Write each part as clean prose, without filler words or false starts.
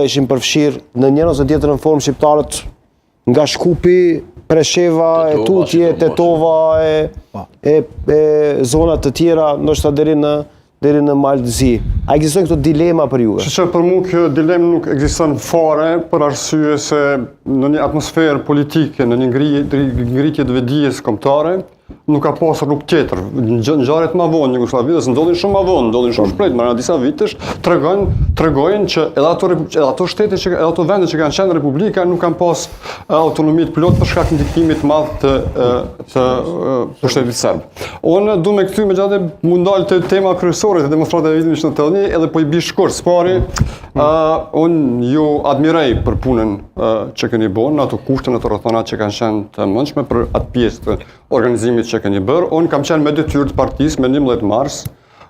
ishin përfshirë në njërën ose tjetër në formë shqiptarët nga Shkupi, Presheva, Tutje, Tetova, zonat të tjera, ndoshta deri në Maltëzi. A ekzistojnë këto dilema për juve? Që për mu kjo dilemë nuk ekziston fare për arsye se në një atmosferë politike, në një ngritje të vedijes kombëtare, nuk ka pasur rrugë tjetër. Ngjarjet më vonë në Jugosllavi, dhe ndodhin shumë më vonë, ndodhin shumë shpejt, në disa vitesh, tregojnë që edhe ato shtete që edhe ato vende që kanë qenë republika nuk kanë pas autonomi të plot për shkak të ndikimit të madh të pushtetit serb. Unë du me kthy megjithatë mund dal te tema kryesore të demonstratave vitit 1991 edhe po i bëj shkurt spari. Unë ju admiroj për punën që keni bën, ato kushte, ato rrethana që kanë qenë të mëndshme për atë pjesë të organizimit që keni bërë. Unë kam qenë me detyrë të partisë me 11 mars,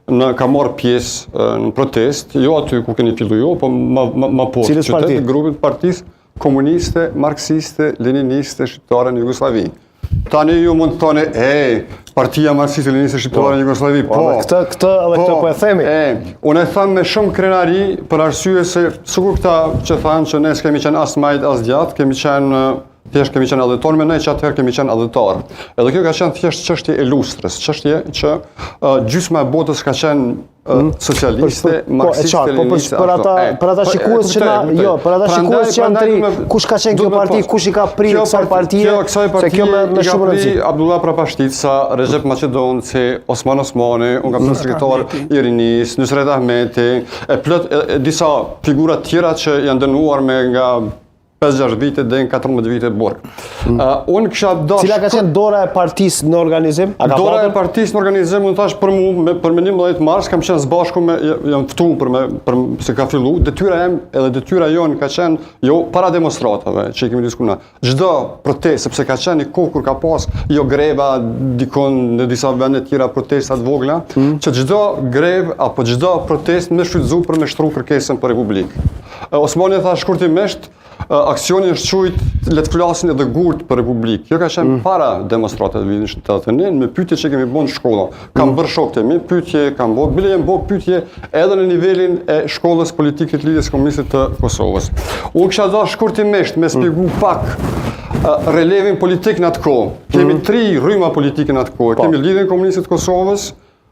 kam marrë pjesë në protest, jo aty ku keni fillu ju, po ma poshtë qytet, grupit partisë komuniste, marksiste, leniniste, shqiptare në Jugosllavi. Tani ju mund të thoni, partia marksiste, leniniste, shqiptare në Jugosllavi, po. Këtë po e themi. Unë e tham me shumë krenari për arsye se sikur këta që thanë që ne s'kemi qenë as majt as gjatë, kemi qenë adhetor me ne që atëherë kemi qenë adhetor. Edhe kjo ka qenë thjesht çështje e lustrës, çështje që gjysma e botës ka qenë socialiste, marksiste, leniniste. Për ata shikues që janë tri, kush ka qenë kjo parti, kush i ka prirë kësaj partie, se kjo me shumë rëndësi. Abdullah Prapashtica, Recep Maqedonci, Osman Osmani, unë kam qenë sekretar i Rinis, Nusret Ahmeti, disa figura tjera që janë dënuar me nga 5-6 vite dhe në 14 vite burg. Unë kisha dashur... Cila ka qenë dora e partisë në organizim? Dora e partisë në organizim, unë thash për mu, për me 11 mars, kam qenë zbashku me, jam ftu se ka fillu, detyra jem edhe detyra jonë ka qenë, jo para demonstratave që i kemi diskuna, çdo protest, sepse ka qenë një kohë kur ka pas, jo greva, dikon në disa vende tjera protestat vogla, që çdo grevë apo çdo protest me shfrytzu për me shtru kërkesën për Republikë. Osmani tha shkurtimisht, aksioni është quajt le të flasin edhe gurt për Republikë. Kjo ka qenë para demonstratave të vitit 1989 me pyetje që kemi bën në shkolla. Kam bërë shokët e mi pyetje, kam bërë pyetje edhe në nivelin e shkollës politike të Lidhjes Komuniste të Kosovës. Unë kisha dashur shkurtimisht me shpjegu pak relevin politik në atë kohë. Kemi 3 rryma politike në atë kohë. Kemi Lidhjen Komuniste të Kosovës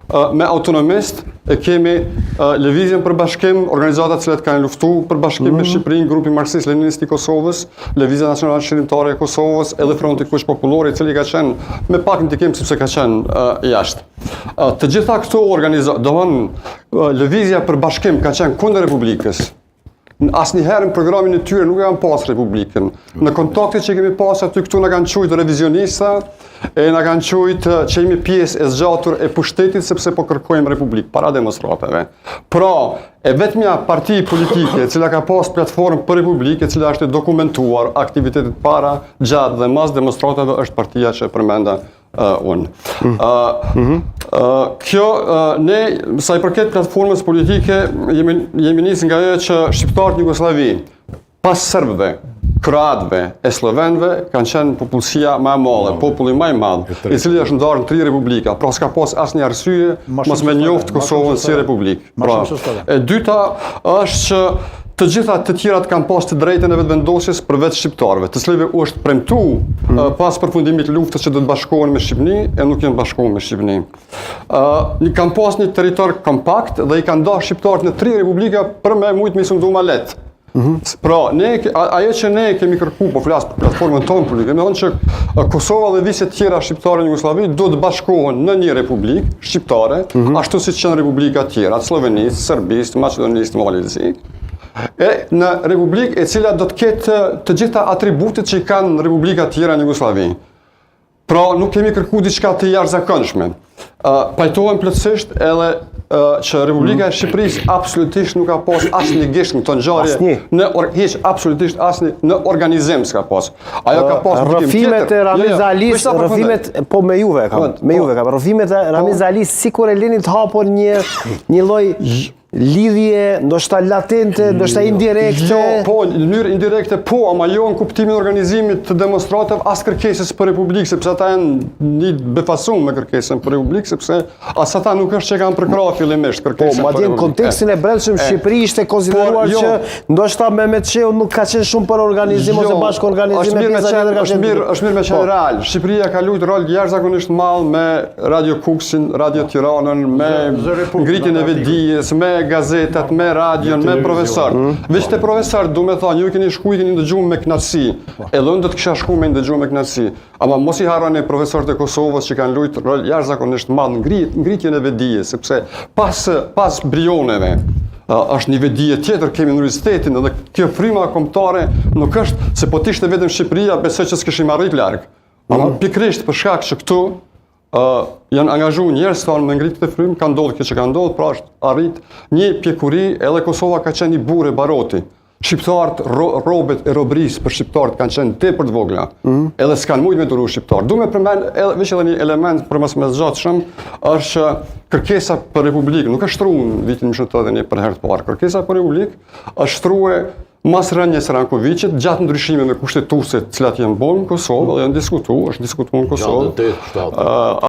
me autonomist, e kemi Lëvizjen për Bashkim, organizatat cilat kanë luftu për bashkim me Shqipërinë, grupi marksist-leninist i Kosovës, Lëvizja Nacionale Shqiptare e Kosovës, edhe Fronti Kuq Popullor, i cili ka qenë me pak ndikim sepse ka qenë jashtë. Të gjitha këto organizata, domthonë Lëvizja për Bashkim ka qenë kundër Republikës. Asnjëherë në programin e tyre nuk e kanë pas Republikën. Në kontaktet që kemi pas aty këtu na kanë quajtur revizionista, na kanë quajtur që jemi pjesë e zgjatur e pushtetit sepse po kërkojmë Republikë para demonstratave. Pra, e vetmja parti politike e cila ka pas platformë për Republikë, e cila është dokumentuar aktivitetet para, gjatë dhe mas demonstratave është partia që përmenda unë. Kjo, ne, sa i përket platformës politike, jemi nisë nga ajo që shqiptarët në Jugosllavi, pas serbëve, kroatëve e slovenëve, kanë qenë popullsia më e madhe, populli më i madh, i cili është ndarë në 3 republika, pra s'ka pas asnjë arsye mos me njoftë Kosovën si republikë. Pra, e dyta është që të gjitha të tjerat kanë pas të drejtën e vetëvendosjes përveç shqiptarëve, të cilëve u është premtuar pas përfundimit të luftës që do të bashkohen me Shqipërinë e nuk janë bashkuar me Shqipërinë. Kanë pas një territor kompakt dhe i kanë dashur shqiptarët në 3 republika për me mujt me sundu ma lehtë. Pra, ajo që ne kemi kërku, po flas për platformën tonë politike, me thonë që Kosova dhe vise tjera shqiptare në Jugosllavi do të bashkohen në një republikë shqiptare, ashtu siç janë republika tjera, Slovenisë, Serbisë, Maqedonisë, Malezisë. Në republikë e cila do të ketë të gjitha atributet që i kanë në republika tjera në Jugosllavi. Pra, nuk kemi kërku diçka të jashtëzakonshme. Pajtohem plotësisht edhe që Republika e Shqipërisë absolutisht nuk ka pas asnjë gisht në këtë ngjarje, absolutisht asnjë në organizim s'ka pas. Ajo ka pas rrëfimet e Ramiz Alis, rrëfimet po me juve kam, rrëfimet e Ramiz Alis sikur e linin të hapur një lloj lidhje, ndoshta latente, ndoshta indirekte. Jo, po, në mënyrë indirekte po, ama jo në kuptimin e organizimit të demonstratave as kërkesës për Republikë, sepse ata janë një befasuar me kërkesën për Republikë, sepse as ata nuk është që kanë përkrahur fillimisht kërkesën për Republikë. Po, madje në kontekstin e brendshëm Shqipëri ishte konsideruar që ndoshta Mehmet Shehu nuk ka qenë shumë për organizim ose bashkëorganizim me pjesa tjetër ka qenë. Është mirë me qenë real. Shqipëria ka luajtur rol jashtëzakonisht madh me Radio Kuksin, Radio Tiranën, me ngritjen e vetdijes, me gazetat, me radion, me profesor. Veç të profesor, du me thonë, ju keni shku, keni ndëgju me knatësi. Edhe unë do të kisha shku me ndëgju me knatësi. Ama mos i harroni profesorët e Kosovës që kanë luajtur rol jashtëzakonisht madh ngritjen e vetdijes, sepse pas brioneve është një vetdije tjetër kemi në universitetin, edhe kjo fryma kombëtare nuk është se po t'ishte vetëm Shqipëria, besoj që s'kishim arrit larg. Ama pikërisht për shkak që këtu janë angazhu njerëz tonë me ngritje të frymë, ka ndodhur kjo që ka ndodhur, pra është arrit një pjekuri, edhe Kosova ka qenë një burë baroti. Shqiptarët, robet e robrisë për shqiptarët kanë qenë tepër të vogla, edhe s'kanë mujtë me duru shqiptarë. Du me përmend veç edhe një element për mos me zgjatshëm, është kërkesa për Republikë, nuk është shtuar në vitin 1981 për herë të parë. Kërkesa për Republikë është shtuar mas rënjes Rankovicit, gjatë ndryshimeve kushtetuese të cilat janë bërë në Kosovë, dhe janë diskutuar, është diskutuar në Kosovë.